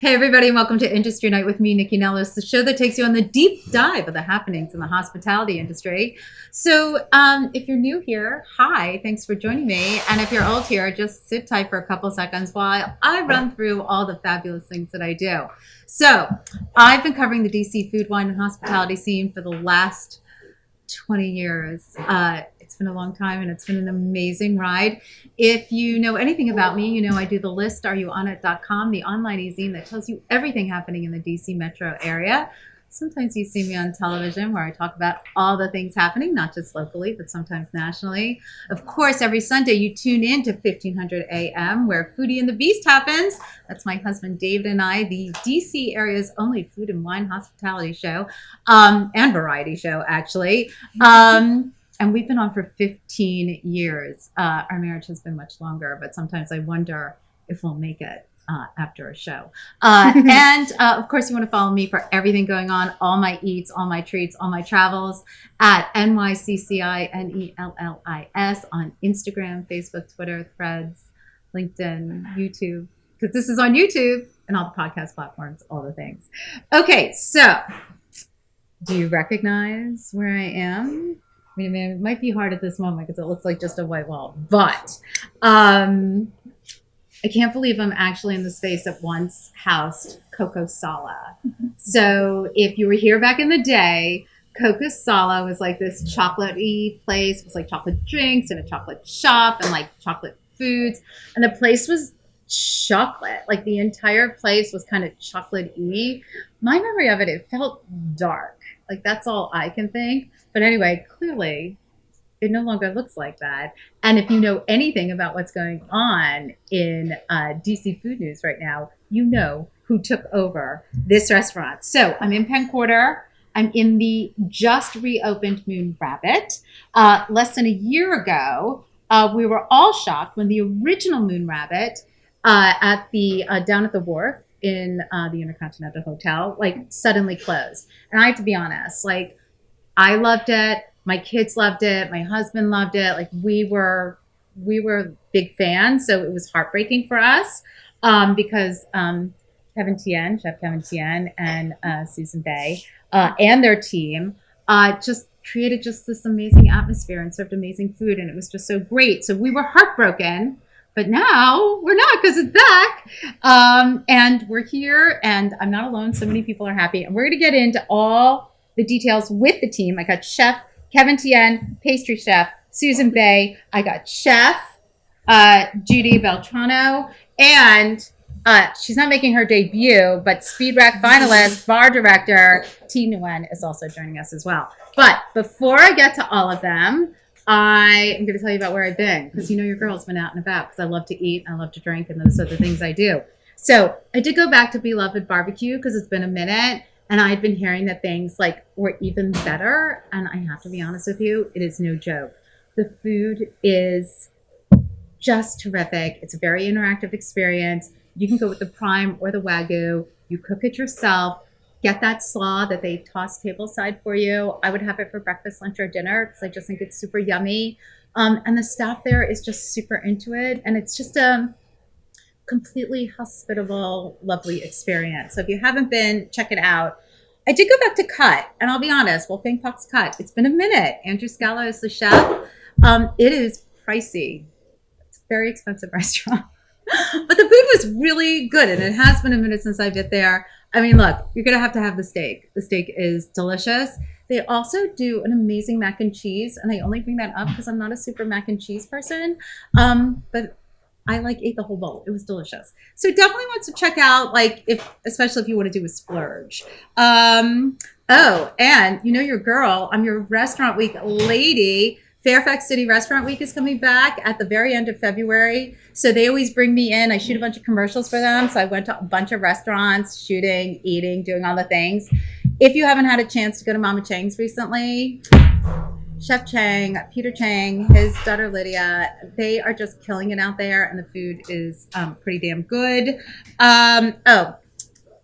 Hey everybody, and welcome to Industry Night with me, Nycci Nellis, the show that takes you on the deep dive of the happenings in the hospitality industry. So if you're new here, hi, thanks for joining me. And if you're old here, just sit tight for a couple seconds while I run through all the fabulous things that I do. So I've been covering the DC food, wine, and hospitality scene for the last 20 years. It's been a long time and it's been an amazing ride. If you know anything about me, you know I do the list, areyouonit.com, the online e-zine that tells you everything happening in the DC metro area. Sometimes you see me on television where I talk about all the things happening, not just locally, but sometimes nationally. Of course, every Sunday you tune in to 1500 AM where Foodie and the Beast happens. That's my husband David and I, the DC area's only food and wine hospitality show, and variety show, actually. And we've been on for 15 years. Our marriage has been much longer, but sometimes I wonder if we'll make it after a show. And of course, you want to follow me for everything going on, all my eats, all my treats, all my travels at NYCCINELLIS on Instagram, Facebook, Twitter, Threads, LinkedIn, YouTube, because this is on YouTube and all the podcast platforms, all the things. Okay, so do you recognize where I am? I mean, it might be hard at this moment because it looks like just a white wall, but I can't believe I'm actually in the space that once housed Coco Sala. So if you were here back in the day, Coco Sala was like this chocolate-y place. It was like chocolate drinks and a chocolate shop and like chocolate foods. And the place was chocolate. Like the entire place was kind of chocolate-y. My memory of it, it felt dark. Like that's all I can think. But anyway, clearly it no longer looks like that. And if you know anything about what's going on in DC food news right now, you know who took over this restaurant. So I'm in Penn Quarter. I'm in the just reopened Moon Rabbit. Less than a year ago, we were all shocked when the original Moon Rabbit at the down at the Wharf in the InterContinental Hotel, like suddenly closed. And I have to be honest, like I loved it. My kids loved it. My husband loved it. Like we were big fans. So it was heartbreaking for us because Kevin Tien, Chef Kevin Tien and Susan Bay and their team just created just this amazing atmosphere and served amazing food. And it was just so great. So we were heartbroken. But now we're not because it's back. And we're here and I'm not alone. So many people are happy. And we're going to get into all the details with the team. I got Chef Kevin Tien, pastry chef Susan Bay. I got Chef Judy Beltrano. And she's not making her debut, but Speed Rack finalist, bar director T. Nguyen is also joining us as well. But before I get to all of them, I am going to tell you about where I've been because you know your girl's been out and about because I love to eat, I love to drink, and those are the things I do. So I did go back to Beloved Barbecue because it's been a minute, and I've been hearing that things like were even better. And I have to be honest with you, it is no joke. The food is just terrific. It's a very interactive experience. You can go with the prime or the Wagyu. You cook it yourself. Get that slaw that they toss tableside for you. I would have it for breakfast, lunch, or dinner because I just think it's super yummy. And the staff there is just super into it. And it's just a completely hospitable, lovely experience. So if you haven't been, check it out. I did go back to Cut. And I'll be honest, Wolfgang Puck's Cut. It's been a minute. Andrew Scala is the chef. It is pricey. It's a very expensive restaurant. But the food was really good. And it has been a minute since I've been there. I mean, look, you're going to have the steak. The steak is delicious. They also do an amazing mac and cheese. And I only bring that up because I'm not a super mac and cheese person. But I ate the whole bowl. It was delicious. So definitely want to check out, especially if you want to do a splurge. Oh, and you know your girl, I'm your Restaurant Week lady. Fairfax City Restaurant Week is coming back at the very end of February. So they always bring me in. I shoot a bunch of commercials for them. So I went to a bunch of restaurants, shooting, eating, doing all the things. If you haven't had a chance to go to Mama Chang's recently, Chef Chang, Peter Chang, his daughter Lydia, they are just killing it out there. And the food is pretty damn good. On the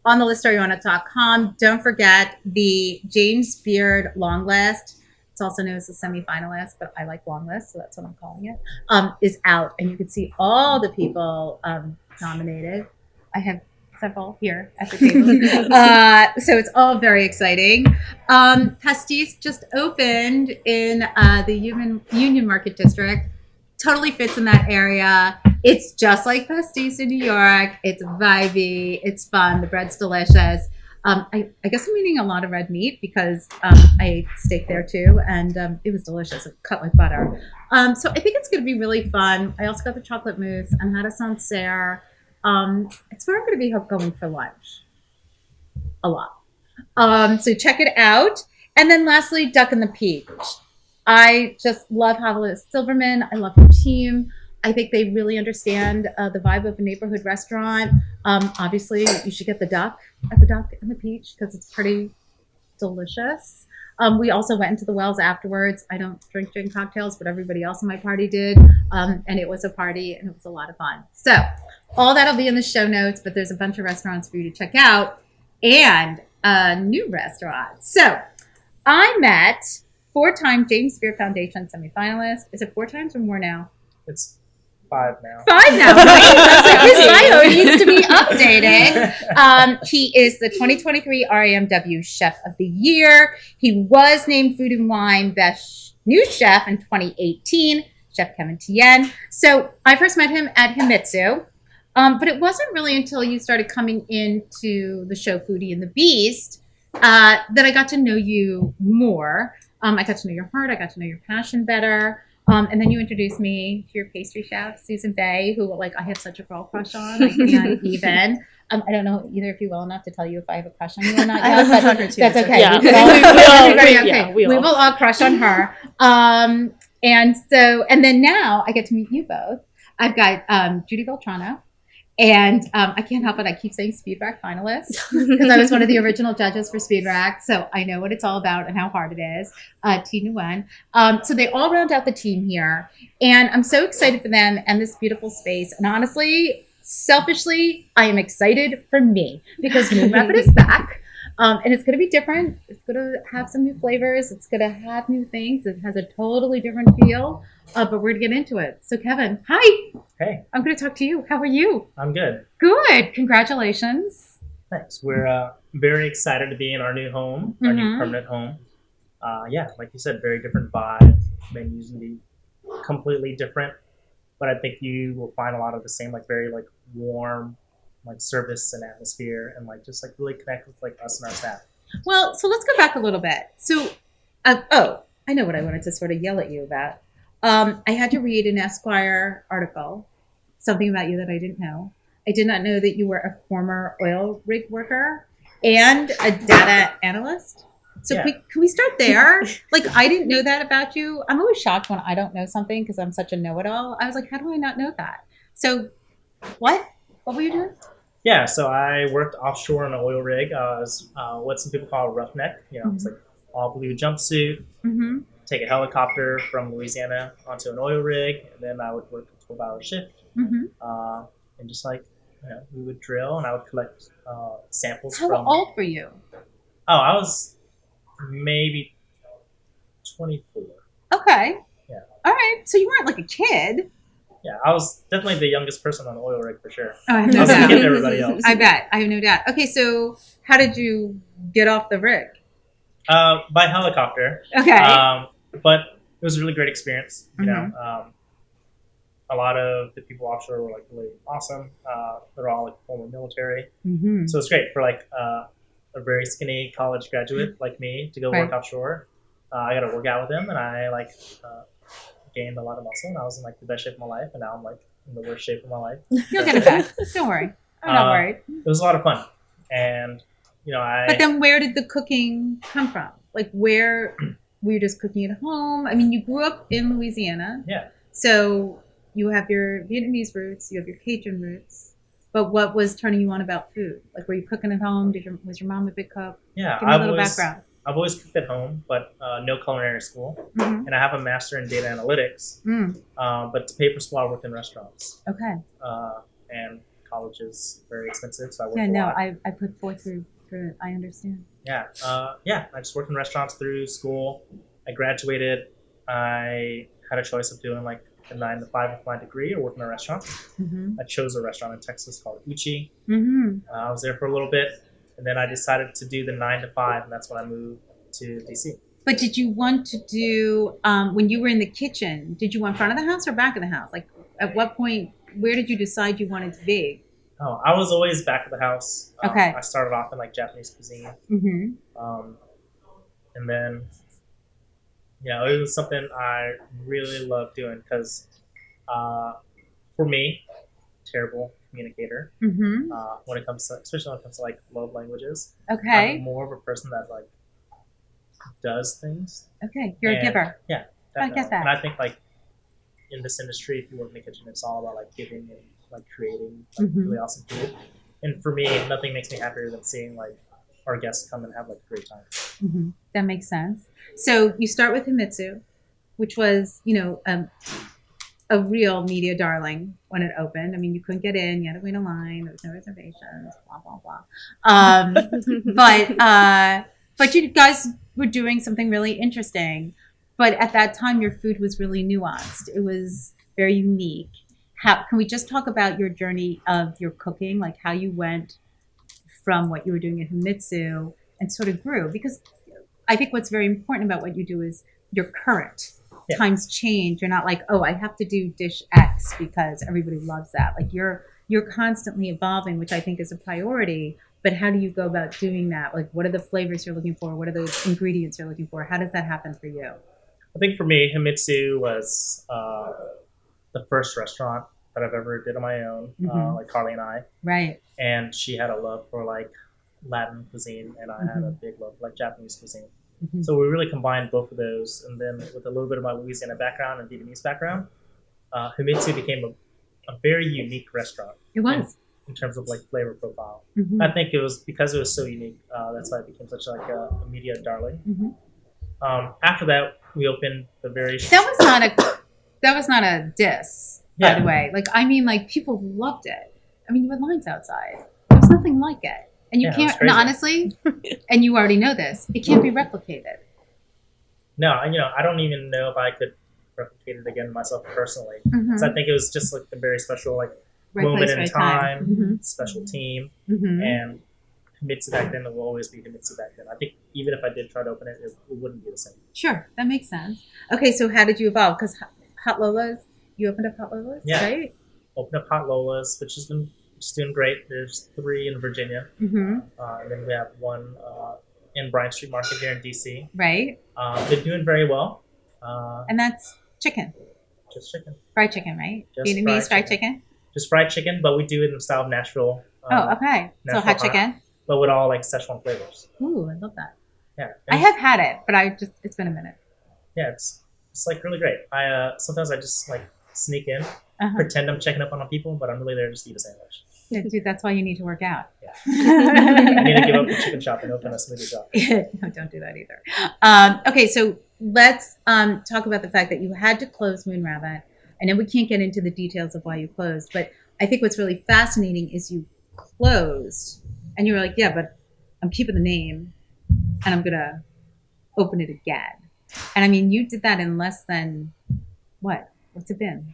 list, areyouonit.com. Don't forget the James Beard long list. It's also known as the semi-finalist, but I like long list, so that's what I'm calling it, is out. And you can see all the people nominated. I have several here at the table. So it's all very exciting. Pastis just opened in the Union Market District. Totally fits in that area. It's just like Pastis in New York. It's vibey. It's fun. The bread's delicious. I guess I'm eating a lot of red meat because I ate steak there too, and it was delicious. It cut like butter. So I think it's going to be really fun. I also got the chocolate mousse and had a Sancerre. It's where I'm going to be going for lunch. A lot. So check it out. And then lastly, Duck and the Peach. I just love Javier Silverman. I love her team. I think they really understand the vibe of a neighborhood restaurant. Obviously, you should get the duck at the Duck and the Peach because it's pretty delicious. We also went into the Wells afterwards. I don't drink gin cocktails, but everybody else in my party did. And it was a party and it was a lot of fun. So all that'll be in the show notes, but there's a bunch of restaurants for you to check out and a new restaurant. So I met 4-time James Beard Foundation semifinalist. Is it 4 times or more now? It's 5 now. 5 now, right? That's like his bio needs to be updated. He is the 2023 RAMW Chef of the Year. He was named Food and Wine Best New Chef in 2018, Chef Kevin Tien. So I first met him at Himitsu, but it wasn't really until you started coming into the show Foodie and the Beast that I got to know you more. I got to know your heart. I got to know your passion better. And then you introduced me to your pastry chef, Susan Bay, who I have such a girl crush on. I can't even. I don't know either if you well enough to tell you if I have a crush on you or not yet, but that's okay. Yeah. We will all crush on her. And then now I get to meet you both. I've got Judy Beltrano. And I can't help it. I keep saying Speed Rack finalist because I was one of the original judges for Speed Rack. So I know what it's all about and how hard it is. T. Nguyen. So they all round out the team here. And I'm so excited for them and this beautiful space. And honestly, selfishly, I am excited for me because Moon Rapid is back. And it's going to be different. It's going to have some new flavors. It's going to have new things. It has a totally different feel. But we're going to get into it. So Kevin, hi. Hey. I'm going to talk to you. How are you? I'm good. Good. Congratulations. Thanks. We're very excited to be in our new home, our new permanent home. Like you said, very different vibe. Menus can be completely different. But I think you will find a lot of the same, very warm, service and atmosphere, and just really connect with us and our staff. Well, so let's go back a little bit. So, I know what I wanted to sort of yell at you about. I had to read an Esquire article, something about you that I didn't know. I did not know that you were a former oil rig worker and a data analyst. So Yeah. can we start there? I didn't know that about you. I'm always shocked when I don't know something because I'm such a know-it-all. I was like, how do I not know that? So what were you doing? Yeah, so I worked offshore on an oil rig. I was what some people call a roughneck. It's all blue jumpsuit, take a helicopter from Louisiana onto an oil rig, and then I would work a 12-hour shift. And just we would drill, and I would collect samples How old were you? Oh, I was maybe 24. Okay. Yeah. All right. So you weren't a kid. Yeah, I was definitely the youngest person on the oil rig for sure. Oh, I have I no was a doubt. kid to everybody else. I bet. I have no doubt. Okay, so how did you get off the rig? By helicopter. Okay. But it was a really great experience. You know, a lot of the people offshore were really awesome. They're all former military, so it's great for a very skinny college graduate like me to go work offshore. I got to work out with them, and I gained a lot of muscle, and I was in the best shape of my life, and now I'm in the worst shape of my life. You'll get it back. Don't worry. I'm not worried. It was a lot of fun, and But then, where did the cooking come from? Where were you just cooking at home? I mean, you grew up in Louisiana. Yeah. So you have your Vietnamese roots, you have your Cajun roots. But what was turning you on about food? Were you cooking at home? Was your mom a big cook? Yeah, Give me a little background. I've always cooked at home, but no culinary school. And I have a master in data analytics. But to pay for school, I worked in restaurants. Okay. And college is very expensive, so I worked Yeah, a no, lot. I put forth through it. I understand. Yeah. I just worked in restaurants through school. I graduated. I had a choice of doing the 9 to 5 with my degree or work in a restaurant. Mm-hmm. I chose a restaurant in Texas called Nycci. Mm-hmm. I was there for a little bit, and then I decided to do the 9 to 5, and that's when I moved to DC. But did you want to do, when you were in the kitchen, did you want front of the house or back of the house? Like, at what point, where did you decide you wanted to be? Oh, I was always back of the house. Okay. I started off in like Japanese cuisine. Mm-hmm. And then, it was something I really loved doing because for me, terrible communicator Mm-hmm. when it comes to, especially when it comes to like love languages. Okay. I'm more of a person that like does things. Okay. You're a giver. Yeah, I definitely. get that. And I think like in this industry, if you work in the kitchen, it's all about like giving and like creating like, Mhm. really awesome food. And for me, nothing makes me happier than seeing like our guests come and have like a great time. Mm-hmm. That makes sense. So you start with Himitsu, which was, a real media darling when it opened. I mean, you couldn't get in, you had to wait in line, there was no reservations, blah, blah, blah. But you guys were doing something really interesting. But at that time, your food was really nuanced. It was very unique. Can we just talk about your journey of your cooking, like how you went from what you were doing at Himitsu and sort of grew? Because I think what's very important about what you do is you're current. Yeah. Times change. You're not like, oh, I have to do dish X because everybody loves that. Like you're constantly evolving, which I think is a priority. But how do you go about doing that? Like, what are the flavors you're looking for? What are those ingredients you're looking for? How does that happen for you? I think for me, Himitsu was the first restaurant that I've ever did on my own, Mhm. like Carly and I. Right. And she had a love for like Latin cuisine, and I had a big love for like Japanese cuisine. Mhm. So we really combined both of those, and then with a little bit of my Louisiana background and Vietnamese background, Himitsu became a very unique restaurant. It was. In terms of like flavor profile. Mhm. I think it was because it was so unique. That's why it became such like a media darling. Mhm. After that, we opened the very. That was not a diss, by Yeah. the way. Like, I mean, like people loved it. I mean, you had lines outside. There was nothing like it, and you Yeah, it was can't. crazy. No, honestly, and you already know this. It can't be replicated. No, I don't even know if I could replicate it again myself personally. Mhm. So I think it was just like a very special like Right moment place, in right time, Mhm. special team, Mhm. and Himitsu back then will always be Himitsu back then. I think even if I did try to open it, it wouldn't be the same. Sure, that makes sense. Okay, so how did you evolve? Because Hot Lola's, you opened up Hot Lola's, Yeah. right? Opened up Hot Lola's, which has been just doing great. There's 3 in Virginia. Mm-hmm. And then we have one in Bryant Street Market here in DC. Right, They're doing very well. and that's chicken, Just chicken. fried chicken, right? Just Vietnamese fried fried chicken. Just fried chicken, but we do it in the style of Nashville. Oh, okay. So Nashville hot chicken. But with all like Szechuan flavors. Ooh, I love that. Yeah. I have had it, but it's been a minute. Yeah, it's like really great. I sometimes I just like sneak in, Uh-huh. pretend I'm checking up on people, but I'm really there just to eat a sandwich. Yeah, dude, that's why you need to work out. Yeah. I need to give up the chicken shop and open a smoothie shop. No, don't do that either. Okay, so let's talk about the fact that you had to close Moon Rabbit. I know we can't get into the details of why you closed, but I think what's really fascinating is you closed and you were like, yeah, but I'm keeping the name and I'm going to open it again. And I mean, you did that in less than, what's it been?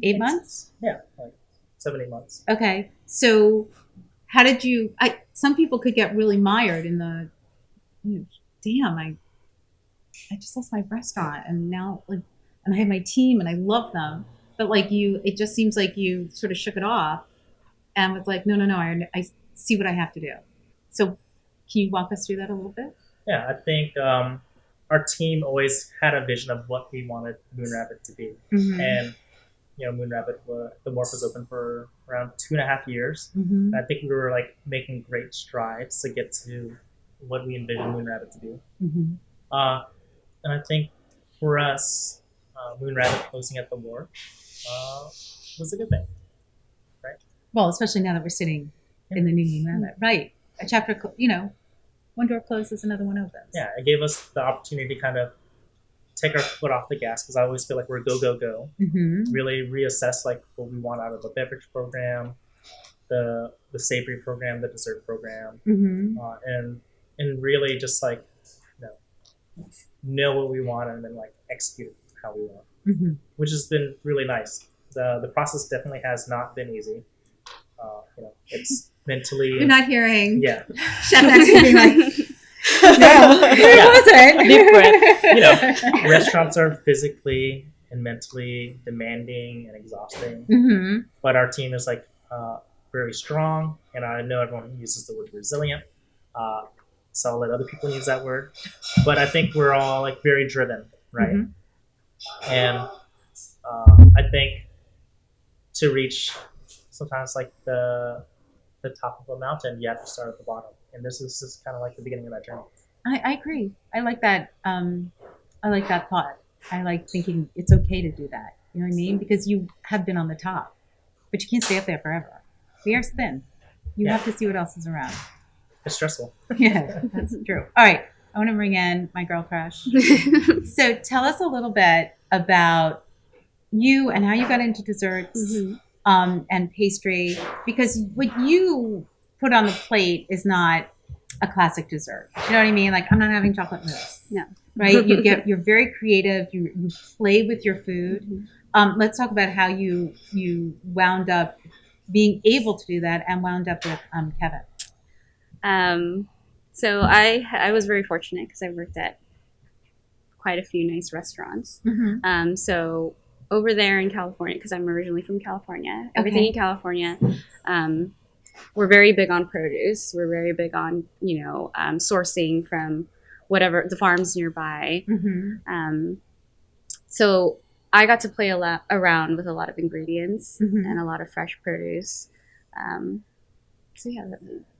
8 months? Yeah, like 7, 8 months. Okay. So how did you, some people could get really mired in the, damn, I just lost my restaurant and now and I have my team and I love them. But it just seems like you sort of shook it off and was like, no, I see what I have to do. So can you walk us through that a little bit? Yeah, I think our team always had a vision of what we wanted Moon Rabbit to be. Mm-hmm. And, Moon Rabbit, the Wharf was open for around 2.5 years. Mm-hmm. I think we were making great strides to get to what we envisioned Moon Rabbit to be. Mm-hmm. And I think for us, Moon Rabbit closing at the Wharf was a good thing, right? Well, especially now that we're sitting in the new Moon Rabbit. Right. A chapter, one door closes, another one opens. Yeah, it gave us the opportunity to kind of take our foot off the gas because I always feel like we're go, go, go. Mm-hmm. Really reassess what we want out of the beverage program, the savory program, the dessert program, Mm-hmm. And really just know what we want and then execute how we want. which has been really nice. The process definitely has not been easy. It's mentally. You're not hearing. Yeah. Chef next to me like. No, where was it? Deep breath. Restaurants are physically and mentally demanding and exhausting, but our team is very strong, and I know everyone uses the word resilient, so I'll let other people use that word. But I think we're all very driven, right? And I think to reach sometimes the top of a mountain, you have to start at the bottom, and this is just kind of the beginning of that journey. I agree. I like that. I like that thought. I like thinking it's okay to do that. You know what I mean? Because you have been on the top, but you can't stay up there forever. The air's thin. You have to see what else is around. It's stressful. Yeah, that's true. All right. I want to bring in my girl crush. So tell us a little bit about you and how you got into desserts and pastry, because what you put on the plate is not a classic dessert. You know what I mean? I'm not having chocolate mousse. No. Right? You're very creative. You play with your food. Let's talk about how you wound up being able to do that and wound up with Kevin. So I was very fortunate because I worked at quite a few nice restaurants. So over there in California, because I'm originally from California, everything in California, we're very big on produce. We're very big on, sourcing from whatever the farms nearby. So I got to play around with a lot of ingredients and a lot of fresh produce. So yeah,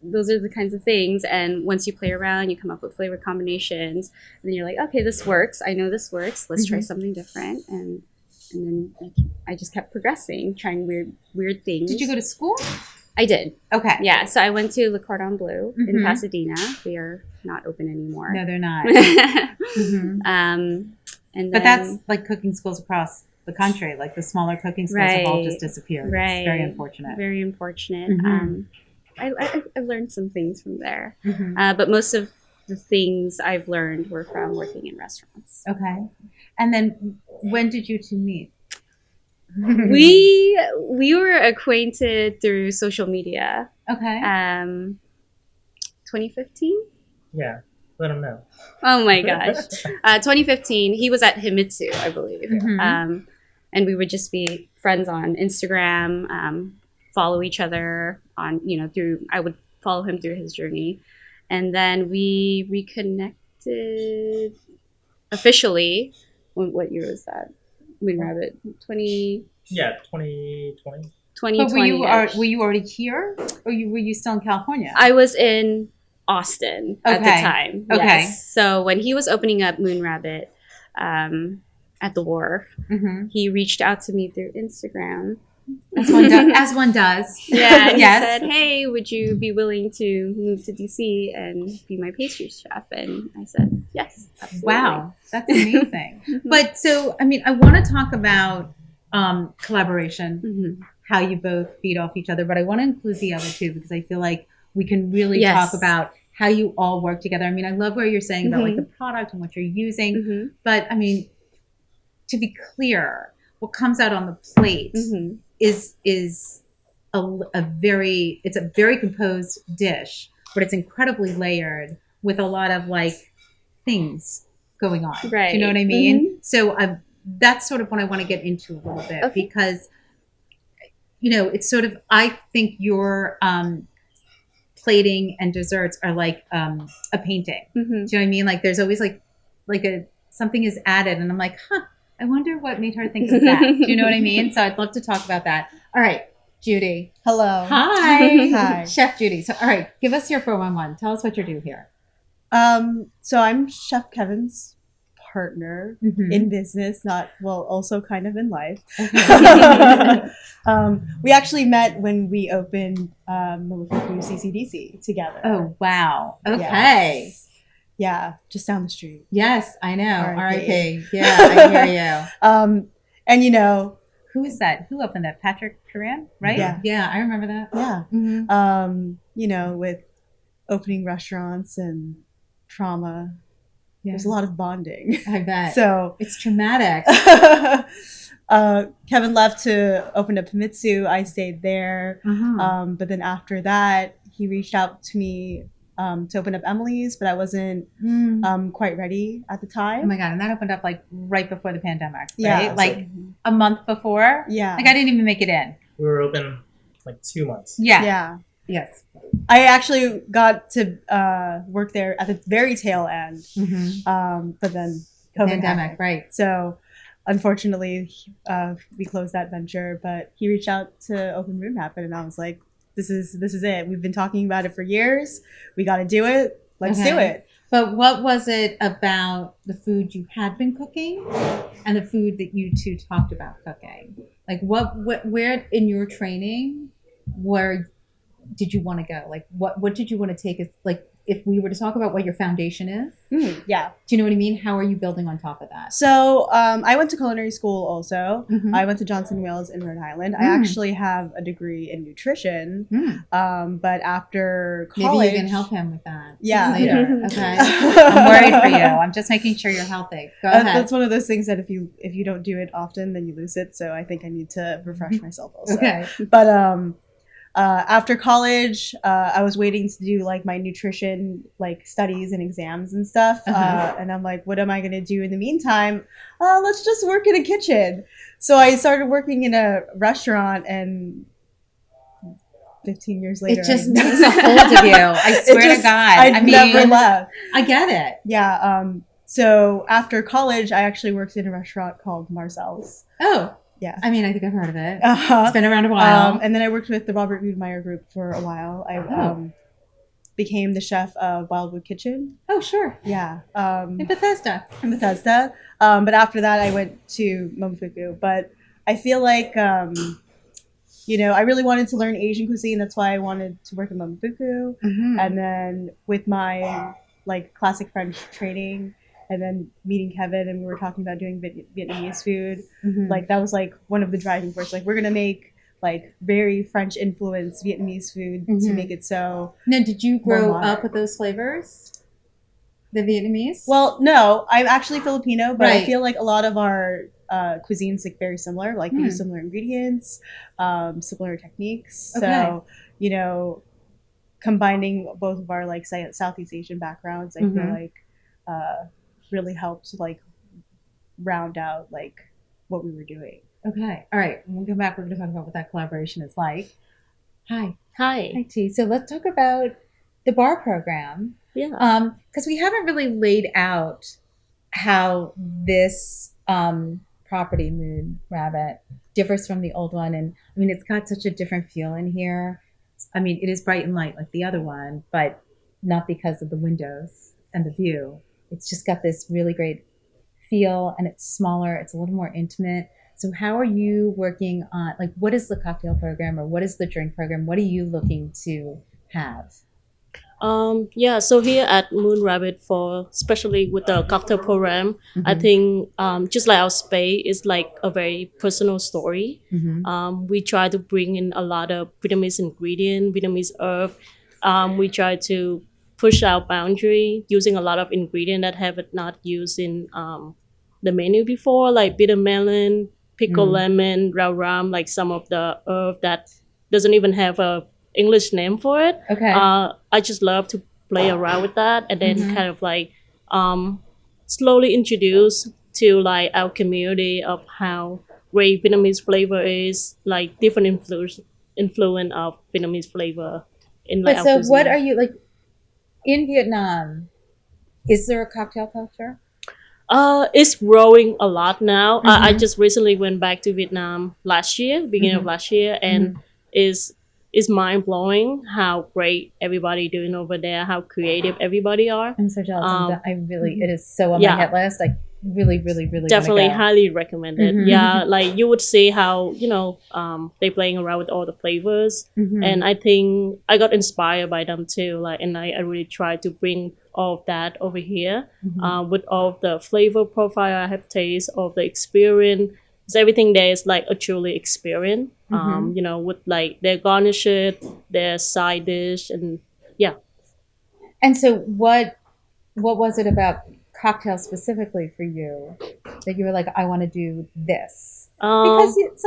those are the kinds of things. And once you play around, you come up with flavor combinations, and then you're like, okay, this works. I know this works. Let's try something different. And then I just kept progressing, trying weird things. Did you go to school? I did. Okay. Yeah. So I went to Le Cordon Bleu in Pasadena. They are not open anymore. No, they're not. And then, but that's cooking schools across the country. The smaller cooking schools have all just disappeared. Right. It's very unfortunate. Very unfortunate. I've learned some things from there. But most of the things I've learned were from working in restaurants. Okay. And then when did you two meet? We were acquainted through social media. Okay. 2015? Yeah. Let them know. Oh my gosh. 2015. He was at Himitsu, I believe. And we would just be friends on Instagram, follow each other on, I would follow him through his journey. And then we reconnected officially. What year was that? Moon Rabbit 20. Yeah, 2020. 2020. But were you already here, or were you still in California? I was in Austin at the time. Okay. Yes. So when he was opening up Moon Rabbit at the Wharf, he reached out to me through Instagram. As one does. Yeah. And he said, "Hey, would you be willing to move to DC and be my pastry chef?" And I said, "Yes, absolutely." Wow, that's amazing. But so, I want to talk about collaboration, how you both feed off each other. But I want to include the other two because I feel like we can really talk about how you all work together. I love what you're saying about the product and what you're using. But to be clear, what comes out on the plate is a very composed dish, but it's incredibly layered with a lot of things going on. Right. Do you know what I mean? So that's sort of what I want to get into a little bit because it's sort of, I think your plating and desserts are like a painting. Do you know what I mean? There's always something is added, and I'm like, I wonder what made her think of that. Do you know what I mean? So I'd love to talk about that. All right, Judy. Hello. Hi. Hi. Chef Judy. So, all right, give us your 411. Tell us what you do here. So I'm Chef Kevin's partner in business, also kind of in life. We actually met when we opened CCDC together. Oh, wow. Okay. Yes. Yeah, just down the street. Yes, I know. R.I.P. Yeah, I hear you. And who is that? Who opened that? Patrick Turan, right? Yeah, I remember that. Yeah. With opening restaurants and trauma there's a lot of bonding. I bet. So it's traumatic. Kevin left to open up Himitsu. I stayed there. Uh-huh. But then after that, he reached out to me to open up Emily's, but I wasn't quite ready at the time. Oh my God. And that opened up like right before the pandemic, right? Yeah. Like a month before. Yeah. Like I didn't even make it in. We were open like 2 months. Yeah. Yeah. Yes. I actually got to work there at the very tail end. But then COVID Pandemic, happened. right. So unfortunately, we closed that venture, but he reached out to open Room Happen, and I was like, this is it. We've been talking about it for years. We got to do it. Let's do it. But what was it about the food you had been cooking and the food that you two talked about cooking? Like where in your training, where did you want to go? Like what did you want to take as, like, if we were to talk about what your foundation is? Yeah. Do you know what I mean? How are you building on top of that? So I went to culinary school also. I went to Johnson Wales in Rhode Island. I actually have a degree in nutrition. But after college... Maybe you can help him with that later. Okay. I'm I'm worried for you. I'm just making sure you're healthy. Go ahead. That's one of those things that if you don't do it often, then you lose it. So I think I need to refresh myself also. Okay. But after college, I was waiting to do like my nutrition like studies and exams and stuff. And I'm like, what am I going to do in the meantime? Let's just work in a kitchen. So I started working in a restaurant, and 15 years later, it just takes a hold of you. I swear to God. I mean, never left. I get it. Yeah. So after college, I actually worked in a restaurant called Marcel's. Oh. Yeah. I mean, I think I've heard of it. It's been around a while. And then I worked with the Robert Wiedemeyer Group for a while. I became the chef of Wildwood Kitchen. Oh, sure. Yeah. In Bethesda. But after that, I went to Momofuku. But I feel like, I really wanted to learn Asian cuisine. That's why I wanted to work in Momofuku. And then with my like classic French training, and then meeting Kevin, and we were talking about doing Vietnamese food. Like that was like one of the driving forces. Like we're gonna make like very French influenced Vietnamese food to make it so. Now, did you grow up with those flavors? The Vietnamese? Well, no, I'm actually Filipino, but Right. I feel like a lot of our cuisines like very similar. Like we use similar ingredients, similar techniques. Okay. So combining both of our like Southeast Asian backgrounds, I feel like really helped like round out like what we were doing. Okay. All right. When we come back, we're going to talk about what that collaboration is like. Hi. Hi. Hi, T. So let's talk about the bar program. Yeah. Because we haven't really laid out how this property, Moon Rabbit, differs from the old one. And I mean, it's got such a different feel in here. I mean, it is bright and light like the other one, but not because of the windows and the view. It's just got this really great feel, and it's smaller. It's a little more intimate. So how are you working on, like, what is the cocktail program or what is the drink program? What are you looking to have? So here at Moon Rabbit, especially with the cocktail program, I think just like our space is like a very personal story. We try to bring in a lot of Vietnamese ingredient, Vietnamese herb. We try to push our boundary using a lot of ingredient that have not used in the menu before, like bitter melon, pickled lemon, rau ram, like some of the herb that doesn't even have a English name for it. Okay. I just love to play around with that, and then kind of like slowly introduce to like our community of how great Vietnamese flavor is, like different influence of Vietnamese flavor in like But our so cuisine. what are you, like, in Vietnam, is there a cocktail culture? It's growing a lot now. I just recently went back to Vietnam beginning of last year, and it's mind blowing how great everybody doing over there, how creative everybody are. I'm so jealous. It is so on my hit list. I really, really, really definitely wanna go. highly recommended. Yeah, like you would see how they playing around with all the flavors, and I think I got inspired by them too. Like, and I really tried to bring all of that over here with all of the flavor profile I have taste of the experience. So everything there is like a truly experience. With like their garnishes, their side dish, and yeah. And so what was it about cocktail specifically for you that you were like, I want to do this? Because it's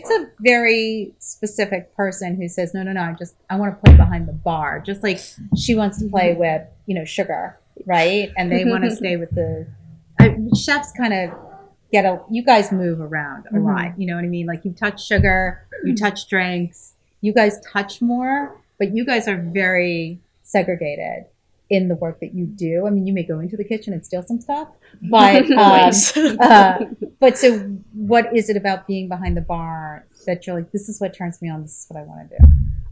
a very specific person who says, no, I want to play behind the bar. Just like she wants to play with, sugar, right? And they want to stay with chefs kind of you guys move around a lot. You know what I mean? Like you touch sugar, you touch drinks, you guys touch more, but you guys are very segregated in the work that you do. I mean, you may go into the kitchen and steal some stuff, but but so what is it about being behind the bar that you're like, this is what turns me on, this is what I want to do?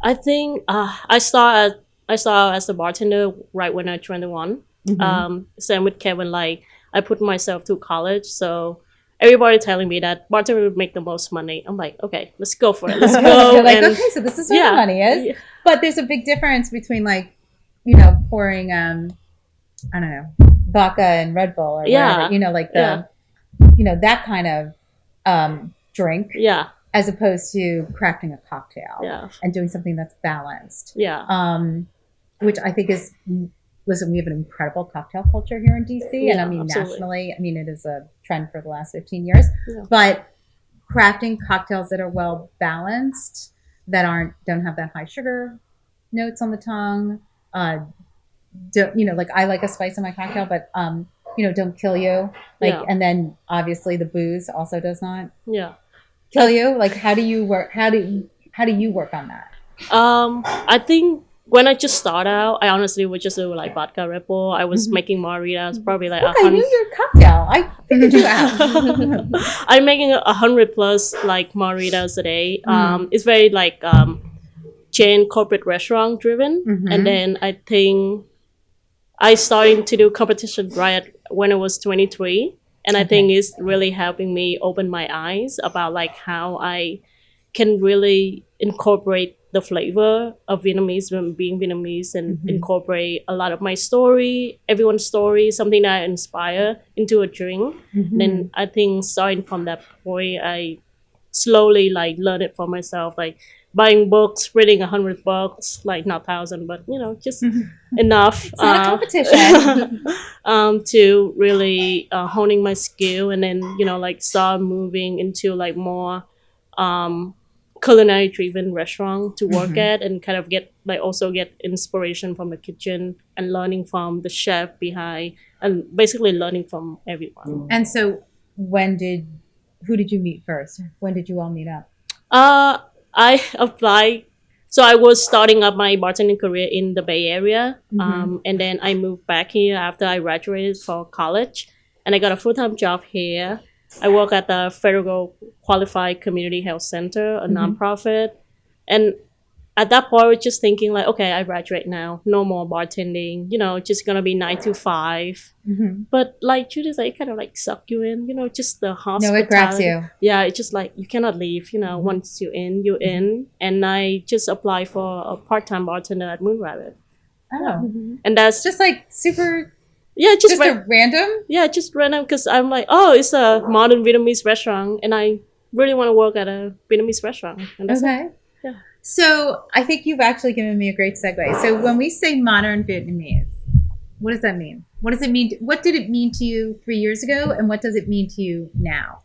I think I started as a bartender right when I was 21. Same with Kevin, like I put myself through college, so everybody telling me that bartender would make the most money. I'm like, okay, let's go for it. Let's go. You're like, okay, so this is where the money is. Yeah. But there's a big difference between like, pouring, I don't know, vodka and Red Bull or whatever, like that kind of drink. Yeah. As opposed to crafting a cocktail and doing something that's balanced. Yeah. Which I think is, listen, we have an incredible cocktail culture here in DC. And I mean, absolutely. Nationally, I mean, it is a trend for the last 15 years. Yeah. But crafting cocktails that are well balanced, that don't have that high sugar notes on the tongue, like I like a spice in my cocktail, but don't kill you. And then obviously the booze also does not kill you. Like how do you work on that? I think when I just started out, I honestly would just do like vodka Red Bull. I was making margaritas probably like I knew your cocktail. I figured you out. I'm making 100 plus like margaritas a day. It's very like chain corporate restaurant driven, and then I think I started to do competition right when I was 23, and I think it's really helping me open my eyes about like how I can really incorporate the flavor of Vietnamese when being Vietnamese and incorporate a lot of my story, everyone's story, something that I inspire into a drink. Then I think starting from that point, I slowly like learn it for myself, like buying books, reading 100 books, like not 1,000, but just enough. It's not a competition. To really honing my skill, and then like start moving into like more culinary driven restaurant to work at, and kind of get inspiration from the kitchen and learning from the chef behind, and basically learning from everyone. And so who did you meet first? When did you all meet up? I applied. So I was starting up my bartending career in the Bay Area. And then I moved back here after I graduated for college, and I got a full-time job here. I work at the Federal Qualified Community Health Center, a nonprofit. And at that point, I was just thinking like, okay, I graduate now, no more bartending, just gonna be 9 to 5. But like Judith, it kind of like suck you in, just the hospitality. No, it grabs you. Yeah, it's just like you cannot leave, once you're in. And I just applied for a part-time bartender at Moon Rabbit. Oh. And that's just like super. Yeah, just a random? Yeah, just random, because I'm like, oh, it's a modern Vietnamese restaurant, and I really want to work at a Vietnamamese restaurant. And that's it. Yeah. So I think you've actually given me a great segue. So when we say modern Vietnamese, what does that mean? What does it mean? What did it mean to you 3 years ago, and what does it mean to you now?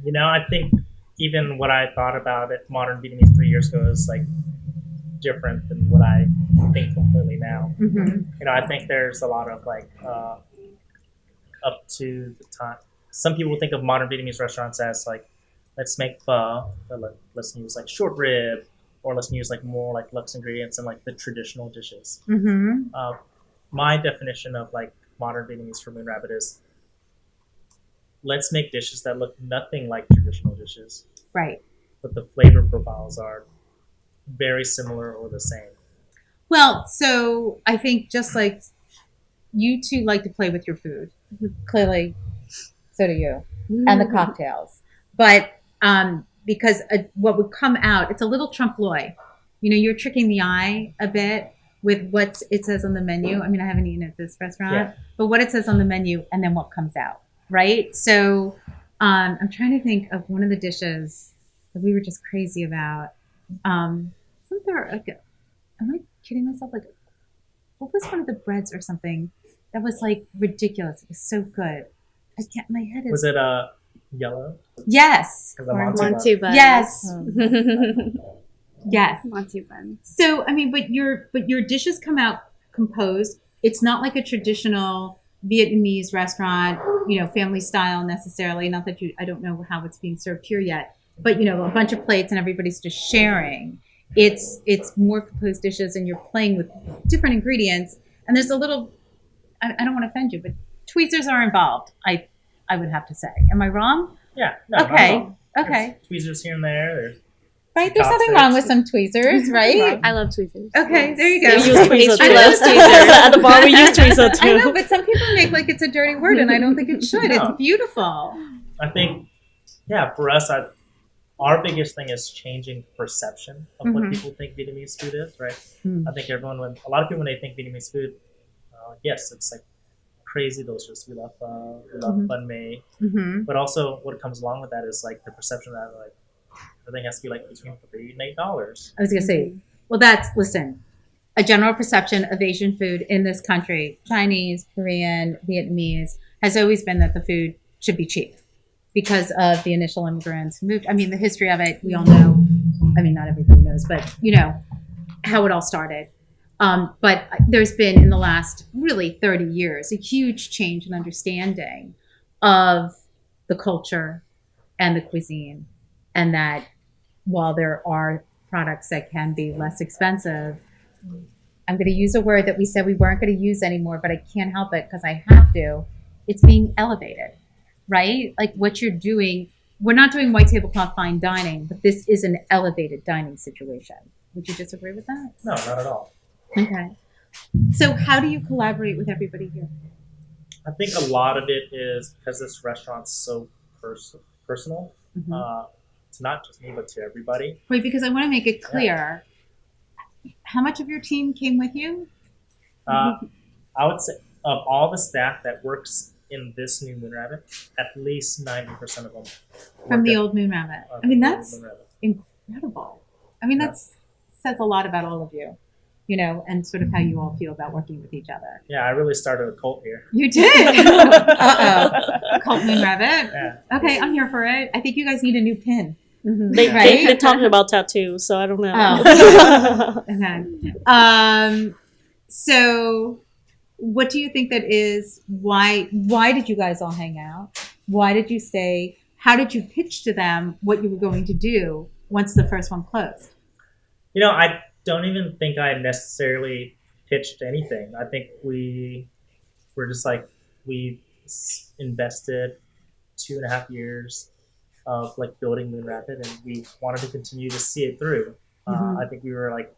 I think even what I thought about it, modern Vietnamese 3 years ago is like different than what I think completely now. I think there's a lot of like up to the time. Some people think of modern Vietnamese restaurants as like, let's make pho, but let's use like short rib, or let's use like more like luxe ingredients and like the traditional dishes. My definition of like modern Vietnamese for Moon Rabbit is, let's make dishes that look nothing like traditional dishes. Right. But the flavor profiles are very similar or the same. Well, so I think just like you two like to play with your food. Clearly, so do you. And the cocktails. But because what would come out, it's a little trompe l'oeil. You're tricking the eye a bit with what it says on the menu. I mean, I haven't eaten at this restaurant, but what it says on the menu and then what comes out, right? So I'm trying to think of one of the dishes that we were just crazy about. Isn't there am I kidding myself? Like what was one of the breads or something that was like ridiculous? It was so good. I can't. My head is. Was it yellow? Yes. Or the Or Monty Monty buns. Yes. Oh. Yes. Monty buns. So I mean, but your dishes come out composed. It's not like a traditional Vietnamese restaurant, family style necessarily. Not that I don't know how it's being served here yet, but a bunch of plates and everybody's just sharing. It's more composed dishes, and you're playing with different ingredients. And there's a little, I don't want to offend you, but tweezers are involved. I would have to say. Am I wrong? Yeah. No, Okay. not at all. Okay. There's tweezers here and there. There's Right. There's nothing wrong with some tweezers, right? I love tweezers. Okay. There you go. We use tweezers Pastry too. loves tweezers. At the bar, we use tweezers too. I know, but some people make like it's a dirty word, and I don't think it should. No. It's beautiful. I think, for us, our biggest thing is changing perception of what people think Vietnamese food is, right? I think a lot of people, when they think Vietnamese food, yes, it's like crazy delicious. We love banh mi, but also what comes along with that is like the perception that like everything has to be like between $3 and $8. I was gonna say, well, listen, a general perception of Asian food in this country, Chinese, Korean, Vietnamese, has always been that the food should be cheap because of the initial immigrants who moved. I mean, the history of it, we all know. I mean, not everybody knows, but how it all started. But there's been, in the last really 30 years, a huge change in understanding of the culture and the cuisine, and that while there are products that can be less expensive, I'm going to use a word that we said we weren't going to use anymore, but I can't help it because I have to. It's being elevated, right? Like what you're doing, we're not doing white tablecloth fine dining, but this is an elevated dining situation. Would you disagree with that? No, not at all. Okay. So how do you collaborate with everybody here? I think a lot of it is because this restaurant's so personal. It's not just me, but to everybody. Right, because I want to make it clear. How much of your team came with you? I would say of all the staff that works in this new Moon Rabbit, at least 90% of them From the old Moon Rabbit. I mean, that's Moon Rabbit. incredible. I mean, that says a lot about all of you, and sort of how you all feel about working with each other. Yeah, I really started a cult here. You did? Uh-oh. Cult Moon Rabbit? Yeah. Okay, I'm here for it. I think you guys need a new pin. They're talking about tattoos, so I don't know. Oh. Okay. So what do you think that is? Why did you guys all hang out? Why did you stay? How did you pitch to them what you were going to do once the first one closed? I don't even think I necessarily pitched anything. I think we were just like, we invested 2.5 years of like building Moon Rabbit, and we wanted to continue to see it through. I think we were like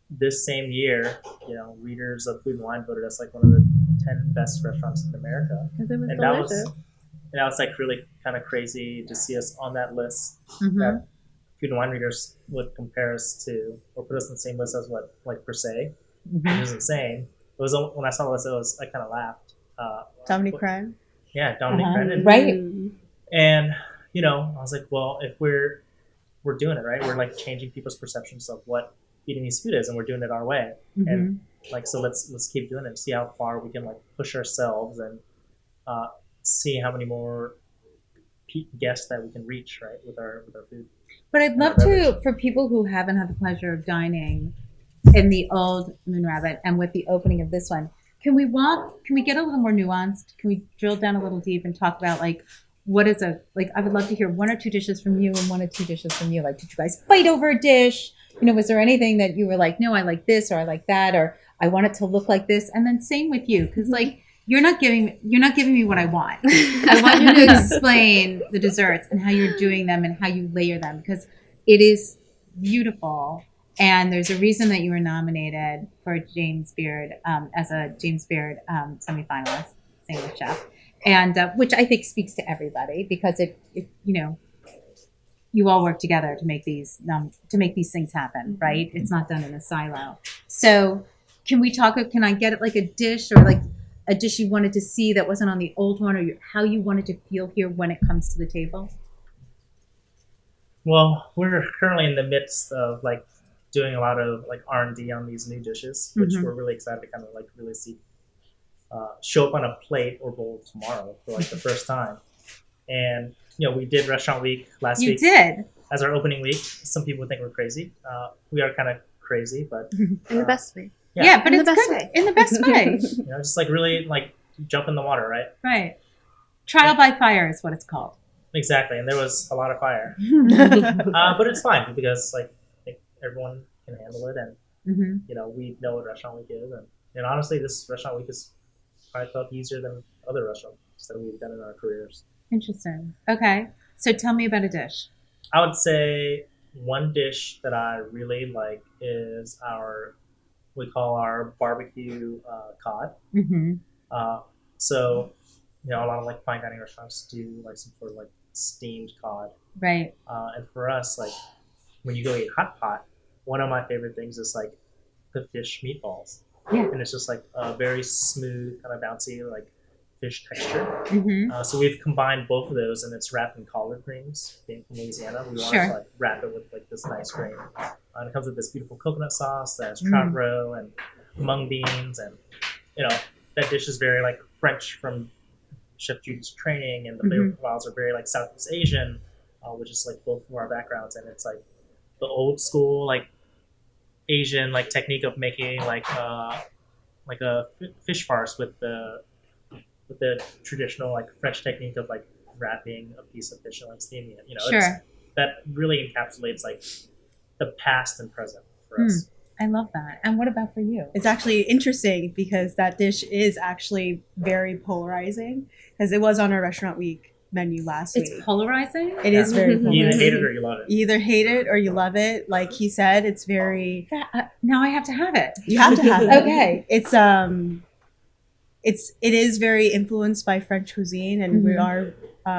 this same year, readers of Food and Wine voted us like one of the 10 best restaurants in America. Because it was And delicious. that was like really kind of crazy to see us on that list. That Food and Wine readers would compare us to, or put us on the same list as like Per Se, which is insane. It was when I saw the list, I kind of laughed. Dominique Crane. Yeah, Dominique Brennan. Right. And I was like, well, if we're doing it right, we're like changing people's perceptions of what Vietnamese food is, and we're doing it our way. And like, so let's keep doing it, see how far we can like push ourselves, and see how many more guests that we can reach, right, with our food. But I'd love to, for people who haven't had the pleasure of dining in the old Moon Rabbit and with the opening of this one, can we get a little more nuanced? Can we drill down a little deep and talk about like, what is I would love to hear 1 or 2 dishes from you and 1 or 2 dishes from you. Like, did you guys fight over a dish? Was there anything that you were like, no, I like this, or I like that, or I want it to look like this? And then same with you, because like, you're not giving me what I want. I want you to explain the desserts and how you're doing them and how you layer them, because it is beautiful. And there's a reason that you were nominated for James Beard as a James Beard semifinalist, same with chef, and which I think speaks to everybody, because if you all work together to make these things happen, right? It's not done in a silo. So can I get it like a dish, or like a dish you wanted to see that wasn't on the old one, or how you wanted to feel here when it comes to the table? Well, we're currently in the midst of like doing a lot of like R&D on these new dishes, which Mhm. we're really excited to kind of like really see show up on a plate or bowl tomorrow for like the first time. And we did Restaurant Week last You week did. as our opening week. Some people think we're crazy. We are kind of crazy, but In the best way. Yeah, but In it's the best good way. in the best way. just like really like jump in the water, right? Right. Trial by fire is what it's called. Exactly. And there was a lot of fire, Mm-hmm. but it's fine because like I think everyone can handle it, and Mm-hmm. we know what Restaurant Week is, and honestly, this Restaurant Week is probably felt easier than other restaurants that we've done in our careers. Interesting. Okay. So tell me about a dish. I would say one dish that I really like is we call our barbecue cod. Mm-hmm. So, a lot of like fine dining restaurants do like some sort of like steamed cod. Right. And for us, like when you go eat hot pot, one of my favorite things is like the fish meatballs. Yeah. And it's just like a very smooth, kind of bouncy, like fish texture. Mm-hmm. So we've combined both of those, and it's wrapped in collard greens. Being from Louisiana, we wanted Sure. to like wrap it with like this nice grain. And it comes with this beautiful coconut sauce that has trout roe and mung beans, and that dish is very like French from Chef Judy's training, and the flavor profiles are very like Southeast Asian, which is like both of our backgrounds, and it's like the old school like Asian like technique of making like a fish farce with the traditional like French technique of like wrapping a piece of fish and like steaming it. Sure. That really encapsulates like the past and present for us. I love that. And what about for you? It's actually interesting because that dish is actually very polarizing because it was on our Restaurant Week menu last week. It's polarizing? It is very You either polarizing. hate it or you love it. You either hate it or you love it. Like he said, it's very. Now I have to have it. You have to have it. Okay. It is very influenced by French cuisine, and we are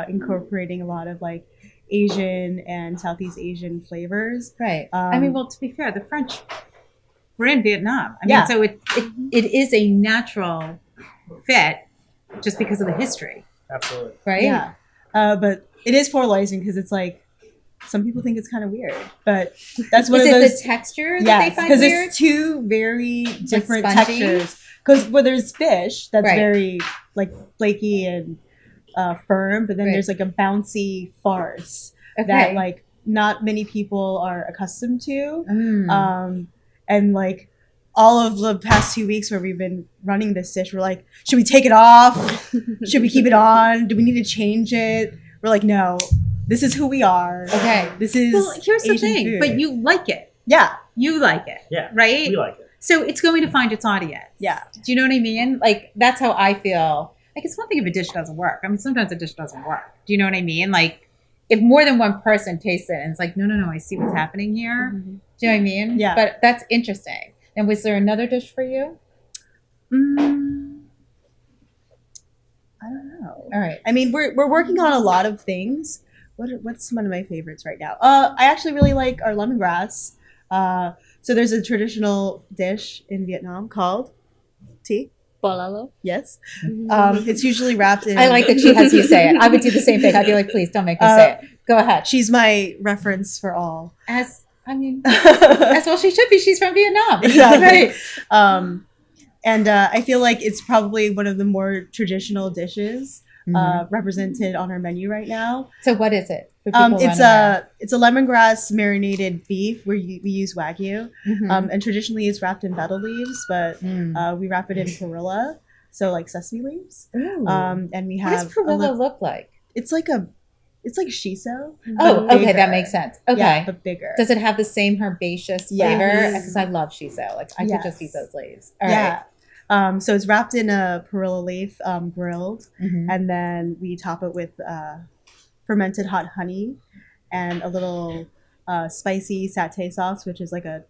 incorporating a lot of like Asian and Southeast Asian flavors. Right. I mean, well, to be fair, the French, we're in Vietnam. I mean, Yeah. so it is a natural fit just because of the history, Absolutely. right? Yeah. But it is polarizing because it's like some people think it's kind of weird, but that's one Is of it those. the texture that Yes, they find because weird? it's two very different spongy? textures. Because there's fish that's Right. very like flaky and firm, but then Right. there's like a bouncy farce Okay. that like not many people are accustomed to. Mm. And like all of the past 2 weeks where we've been running this dish, we're like, should we take it off? Should we keep it on? Do we need to change it? We're like, no, this is who we are. Okay. This is Well, here's the Asian thing, food. but you like it. Yeah. You like it. Yeah. Right? We like it. So it's going to find its audience. Yeah. Do you know what I mean? Like, that's how I feel. Like, it's one thing if a dish doesn't work. I mean, sometimes a dish doesn't work. Do you know what I mean? Like, if more than one person tastes it and it's like, no, I see what's happening here. Mhm. Do you know what I mean? Yeah. But that's interesting. And was there another dish for you? I don't know. All right. I mean, we're working on a lot of things. What's one of my favorites right now? I actually really like our lemongrass. So there's a traditional dish in Vietnam called tea. Bolalo. Yes. It's usually wrapped in. I like that she has you say it. I would do the same thing. I'd be like, please don't make me say it. Go ahead. She's my reference for all. As well she should be. She's from Vietnam. Exactly. Right. And I feel like it's probably one of the more traditional dishes represented on our menu right now. So what is it? for people It's running a lemongrass marinated beef where we use Wagyu, around? and traditionally it's wrapped in betel leaves, but we wrap it in perilla, so like sesame leaves. Ooh. And we What have does perilla look like? it's like shiso. Oh, but okay, that bigger. makes sense. Okay. Yeah, but bigger. Does it have the same herbaceous Yes. flavor? Because I love shiso. Like I could just eat Yes. those leaves. All right. Yeah. So it's wrapped in a perilla leaf, grilled, Mhm. and then we top it with fermented hot honey and a little spicy satay sauce, which is like a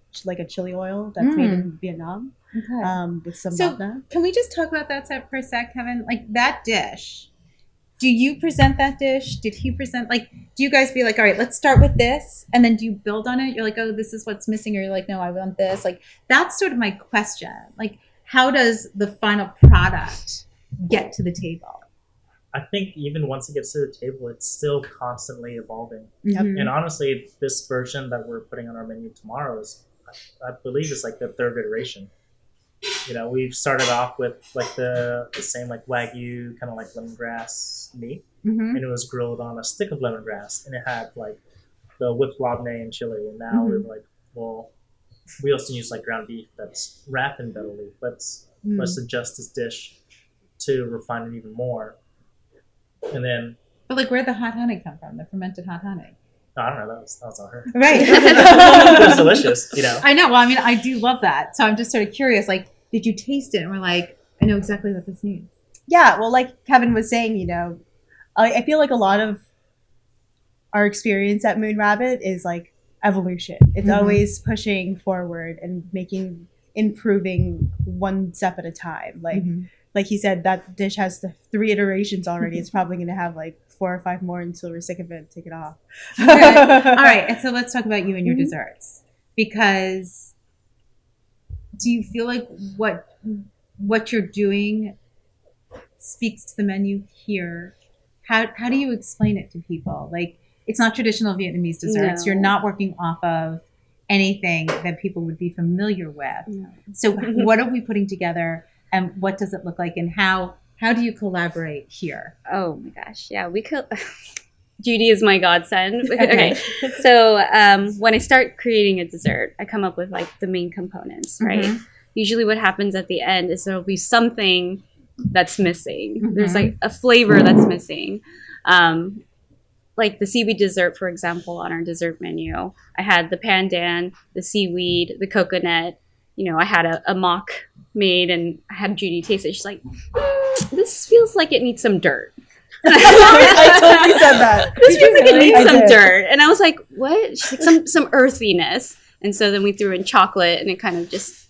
chili oil that's made in Vietnam, Okay. with some So- nutmeg. Can we just talk about that for a sec, Kevin? Like that dish. Do you present that dish? Did he present? Like, do you guys be like, all right, let's start with this, and then do you build on it? You're like, oh, this is what's missing, or you're like, no, I want this. Like, that's sort of my question. Like, how does the final product get to the table? I think even once it gets to the table, it's still constantly evolving. Yep. Mhm. And honestly, this version that we're putting on our menu tomorrow is I believe it's like the third iteration. We've started off with like the same like Wagyu kind of like lemongrass meat, and it was grilled on a stick of lemongrass, and it had like the whipped labneh and chili. And now we're like, well, we also use like ground beef that's wrapped in betel leaf. Let's adjust this dish to refine it even more. And then, but like, where'd the hot honey come from? The fermented hot honey? I don't know. That was on her. Right. It was delicious. I know. Well, I mean, I do love that. So I'm just sort of curious. Like, did you taste it? And we're like, I know exactly what this means. Yeah. Well, like Kevin was saying, I feel like a lot of our experience at Moon Rabbit is like evolution. It's always pushing forward and improving one step at a time. Like he said, that dish has the 3 iterations already. It's probably going to have like 4 or 5 more until we're sick of it and take it off. Okay. All right. And so let's talk about you and your desserts, because do you feel like what you're doing speaks to the menu here? How do you explain it to people? Like, it's not traditional Vietnamese desserts. No. You're not working off of anything that people would be familiar with. No. So what are we putting together, and what does it look like, and how do you collaborate here? Oh my gosh. Yeah, we could. Judy is my godsend. Okay. So when I start creating a dessert, I come up with like the main components, right? Usually what happens at the end is there'll be something that's missing. There's like a flavor that's missing. Like the seaweed dessert, for example, on our dessert menu, I had the pandan, the seaweed, the coconut. I had a mock made, and I had Judy taste it. She's like, this feels like it needs some dirt. I totally said that. This feels like it needs some did. dirt. And I was like, what? She's like, some earthiness. And so then we threw in chocolate, and it kind of just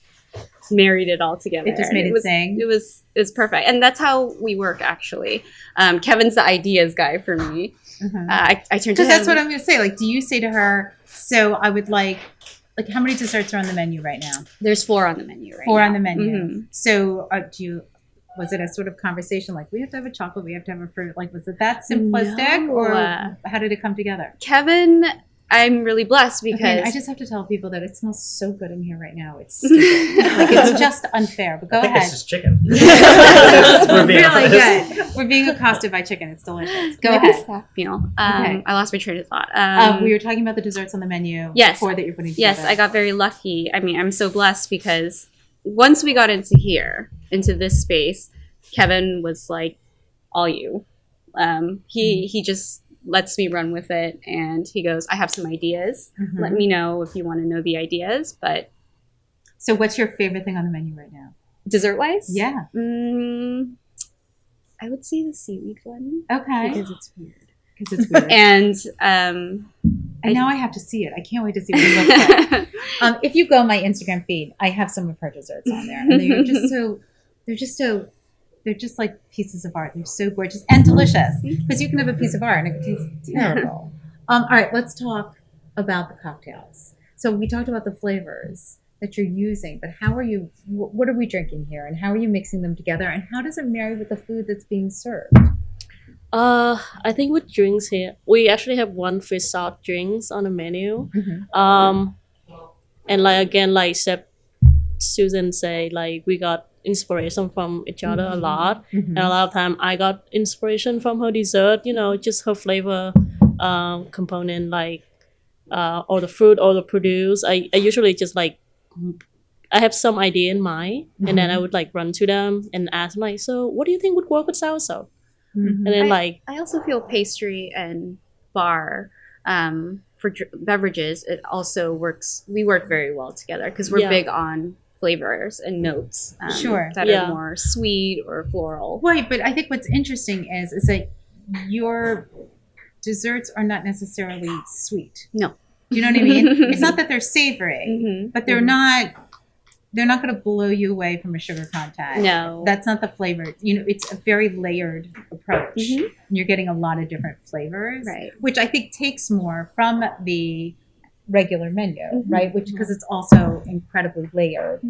married it all together. It just made it sing. It was perfect. And that's how we work, actually. Kevin's the ideas guy for me. I turned to him. Because that's what I'm going to say. Like, do you say to her, so I would like how many desserts are on the menu right now? There's 4 on the menu right now. 4 on the menu. So was it a sort of conversation like, we have to have a chocolate, we have to have a fruit? Like, was it that simplistic? No. Or how did it come together? Kevin, I'm really blessed because... Okay, I just have to tell people that it smells so good in here right now. It's stupid. Like, it's just unfair. But go ahead. It's just chicken. We're being really good. We're being accosted by chicken. It's delicious. Go ahead. Staff meal. Okay. I lost my train of thought. We were talking about the desserts on the menu. Yes. Before that you're putting together. Yes, I got very lucky. I mean, I'm so blessed because once we got into this space, Kevin was like, all you. He just lets me run with it, and he goes, I have some ideas. Let me know if you want to know the ideas. But so what's your favorite thing on the menu right now? Dessert wise? Yeah. I would say the seaweed one. Okay. Because it's weird. And now I have to see it. I can't wait to see what it looks like. If you go on my Instagram feed, I have some of her desserts on there, and they're just like pieces of art. They're so gorgeous and delicious, because you can have a piece of art and it tastes terrible. All right, let's talk about the cocktails. So we talked about the flavors that you're using, but what are we drinking here, and how are you mixing them together, and how does it marry with the food that's being served? I think with drinks here, we actually have 1 fish sauce drinks on the menu. And like Chef Susan say, like, we got inspiration from each other a lot, and a lot of time I got inspiration from her dessert, just her flavor component, like or the fruit or the produce. I usually just like, I have some idea in mind, and then I would like run to them and ask them, like, so what do you think would work with soursop? And then I also feel pastry and bar for beverages, it also works. We work very well together because we're big on flavors and notes that are more sweet or floral. Right, but I think what's interesting is that your desserts are not necessarily sweet. No. Do you know what I mean? It's not that they're savory, but they're not going to blow you away from a sugar content. No. That's not the flavor. It's a very layered approach. And you're getting a lot of different flavors, which I think takes more from the regular menu, right? Which, because it's also incredibly layered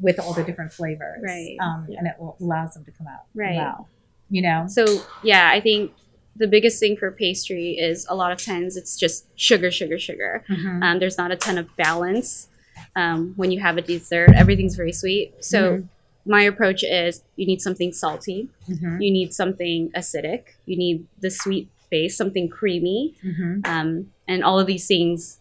with all the different flavors, and it allows them to come out well. So I think the biggest thing for pastry is a lot of times it's just sugar. There's not a ton of balance. when you have a dessert, everything's very sweet. So my approach is you need something salty, you need something acidic, you need the sweet base, something creamy, and all of these things,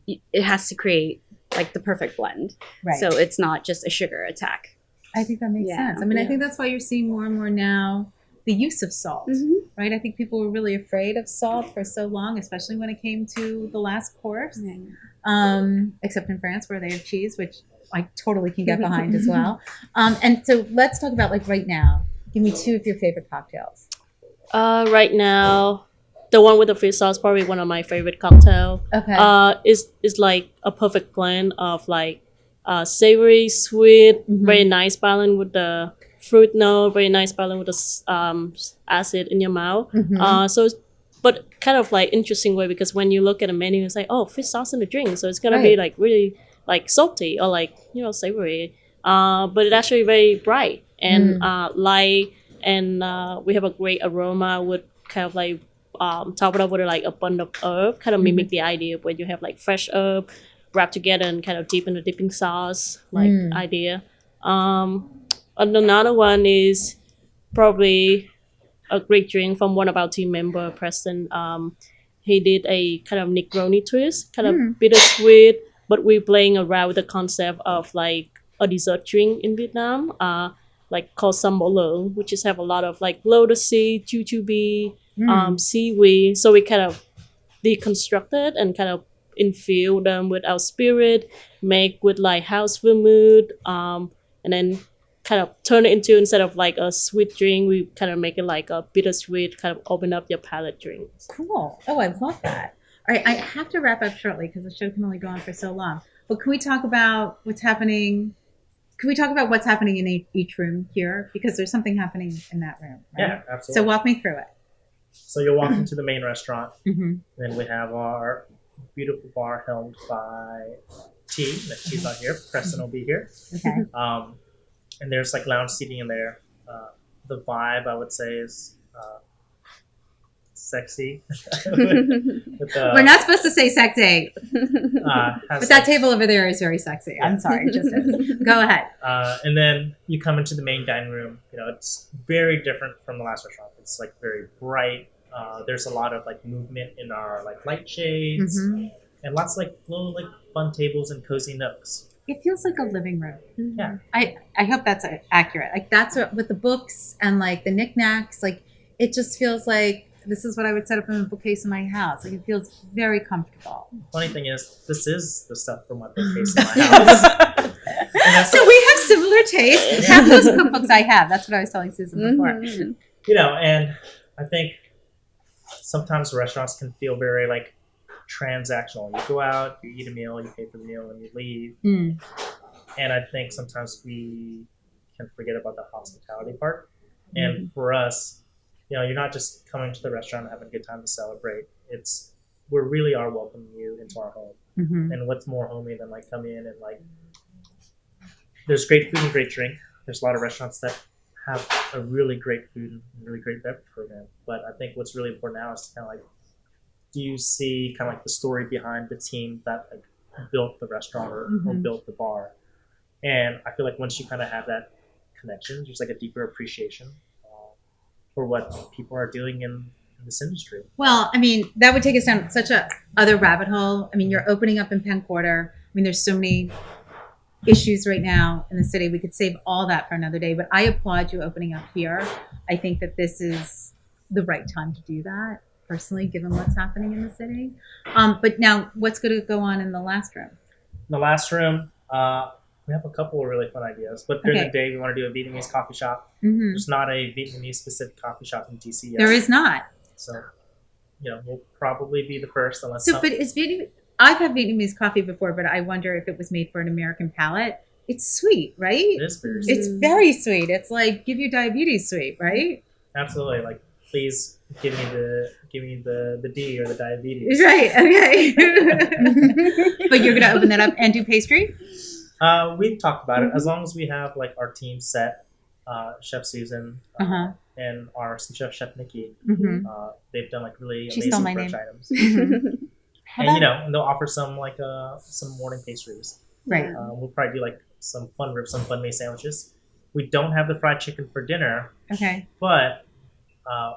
it has to create like the perfect blend. Right. So it's not just a sugar attack. I think that makes sense. I mean, I think that's why you're seeing more and more now the use of salt, right? I think people were really afraid of salt for so long, especially when it came to the last course, except in France where they have cheese, which I totally can get behind as well. And so let's talk about like right now. Give me 2 of your favorite cocktails. Right now, the one with the fish sauce probably one of my favorite cocktail. Okay. Is like a perfect blend of like savory, sweet, very nice balance with the fruit note, very nice balance with the acid in your mouth. So it's, but kind of like interesting way, because when you look at a menu, it's like, oh, fish sauce in the drink, so it's gonna be like really like salty or like, you know, savory. But it's actually very bright and light, and we have a great aroma with kind of like top it up with like a bunch of herb, kind of mimic the idea of when you have like fresh herb wrapped together and kind of deep in the dipping sauce like idea. And another one is probably a great drink from one of our team member, Preston. He did a kind of Negroni twist, kind of bittersweet, but we're playing around with the concept of like a dessert drink in Vietnam, like called Sambolo, which is have a lot of like lotus seed, jujube, seaweed. So we kind of deconstructed and kind of infuse them with our spirit, make with like house vermouth, and then kind of turn it into, instead of like a sweet drink, we kind of make it like a bittersweet, kind of open up your palate drinks. Cool. Oh, I love that. All right, I have to wrap up shortly because the show can only go on for so long. But can we talk about what's happening? Can we talk about what's happening in each room here? Because there's something happening in that room. Right? Yeah, absolutely. So walk me through it. So you'll walk into the main restaurant, and then we have our beautiful bar helmed by T. She's not here. Preston will be here. Okay. And there's like lounge seating in there. The vibe, I would say, is sexy. We're not supposed to say sexy, but that table over there is very sexy. Yeah. I'm sorry, just is. Go ahead. And then you come into the main dining room. You know, it's very different from the last restaurant. It's like very bright. There's a lot of like movement in our like light shades, and lots of like little like fun tables and cozy nooks. It feels like a living room. Yeah. I hope that's accurate. Like that's what, with the books and like the knickknacks, like it just feels like this is what I would set up in a bookcase in my house. Like it feels very comfortable. Funny thing is, this is the stuff from my bookcase in my house. So we have similar tastes. Half those cookbooks I have. That's what I was telling Susan before. You know, and I think sometimes restaurants can feel very like transactional. You go out, you eat a meal, you pay for the meal, and you leave. And I think sometimes we can forget about the hospitality part. And for us, you know, you're not just coming to the restaurant and having a good time to celebrate. It's, we really are welcoming you into our home. And what's more homey than like come in and like, there's great food and great drink. There's a lot of restaurants that have a really great food and really great beverage program. But I think what's really important now is to kind of like, do you see kind of like the story behind the team that like built the restaurant or built the bar? And I feel like once you kind of have that connection, there's like a deeper appreciation for what people are doing in this industry. Well, I mean, that would take us down such a other rabbit hole. I mean, you're opening up in Penn Quarter. I mean, there's so many issues right now in the city. We could save all that for another day, but I applaud you opening up here. I think that this is the right time to do that, personally, given what's happening in the city. But now, what's going to go on in the last room? In the last room, we have a couple of really fun ideas. But during the day, we want to do a Vietnamese coffee shop. There's not a Vietnamese-specific coffee shop in DC yet. There is not. So, you know, we'll probably be the first. Unless but is Vietnamese? I've had Vietnamese coffee before, but I wonder if it was made for an American palate. It's sweet, right? It is very sweet. It's very sweet. It's like give you diabetes sweet, right? Absolutely. Like, please give me the D or the diabetes. Right. Okay. But you're gonna open that up and do pastry? We've talked about it. As long as we have like our team set, Chef Susan and our sous chef Nycci, they've done like really amazing brunch items. And you know, and they'll offer some like some morning pastries. Right. We'll probably do like some fun ribs, some banh mi sandwiches. We don't have the fried chicken for dinner, Okay. but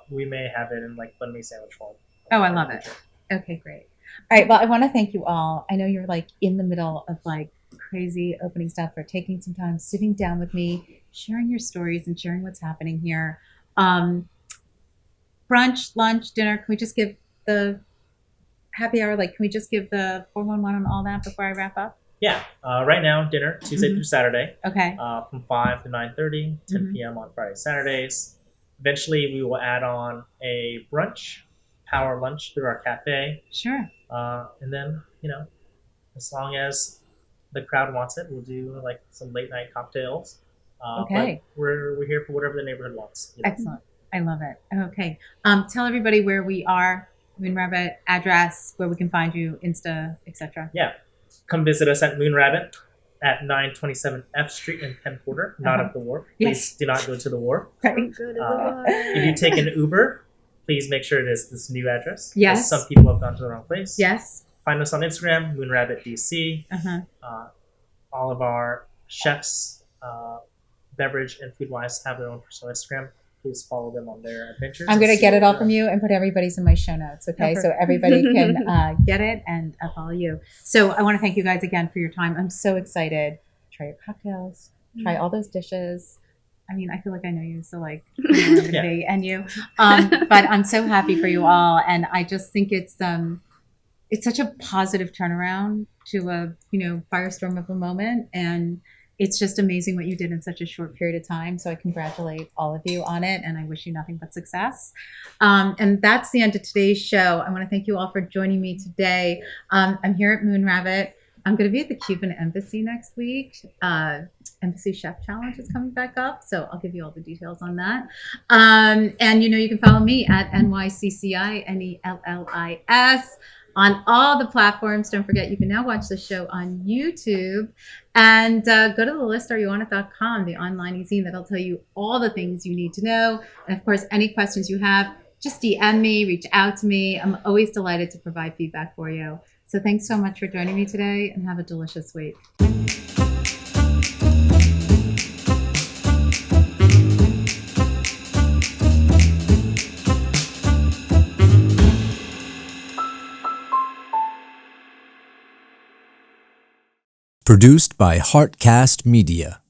we may have it in like banh mi sandwich form. Oh, I love it. Okay, great. All right. Well, I want to thank you all. I know you're like in the middle of like crazy opening stuff for taking some time, sitting down with me, sharing your stories and sharing what's happening here. Brunch, lunch, dinner. Can we just give the happy hour? Like, can we just give the 411 on all that before I wrap up? Yeah. Right now, dinner Tuesday through Saturday. Okay. From 5 to 9:30, 10 p.m. on Friday, Saturdays. Eventually, we will add on a brunch, power lunch through our cafe. Sure. And then, as long as the crowd wants it, we'll do like some late night cocktails. Okay. But we're here for whatever the neighborhood wants. Excellent. I love it. Okay. Tell everybody where we are, Moon Rabbit, address, where we can find you, Insta, etc. Yeah. Come visit us at Moon Rabbit at 927 F Street in Penn Quarter, not at the Wharf. Please do not go to the Wharf. Right. If you take an Uber, please make sure it is this new address. Yes. Some people have gone to the wrong place. Yes. Find us on Instagram, MoonRabbitDC. All of our chefs, beverage and food-wise, have their own personal Instagram. Please follow them on their adventures. I'm going to get it all from you and put everybody's in my show notes, okay? So everybody can get it and follow you. So I want to thank you guys again for your time. I'm so excited. Try your cocktails. Try all those dishes. I mean, I feel like I know you, so like, me and you. But I'm so happy for you all, and I just think it's such a positive turnaround to a firestorm of a moment, and it's just amazing what you did in such a short period of time. So I congratulate all of you on it, and I wish you nothing but success. And that's the end of today's show. I want to thank you all for joining me today. I'm here at Moon Rabbit. I'm going to be at the Cuban Embassy next week. Embassy Chef Challenge is coming back up, so I'll give you all the details on that. And you can follow me at NYCCI on all the platforms. Don't forget, you can now watch the show on YouTube. And go to thelistareyouonit.com, the online e-zine that'll tell you all the things you need to know. And of course, any questions you have, just DM me, reach out to me. I'm always delighted to provide feedback for you. So thanks so much for joining me today, and have a delicious week. Produced by Heartcast Media.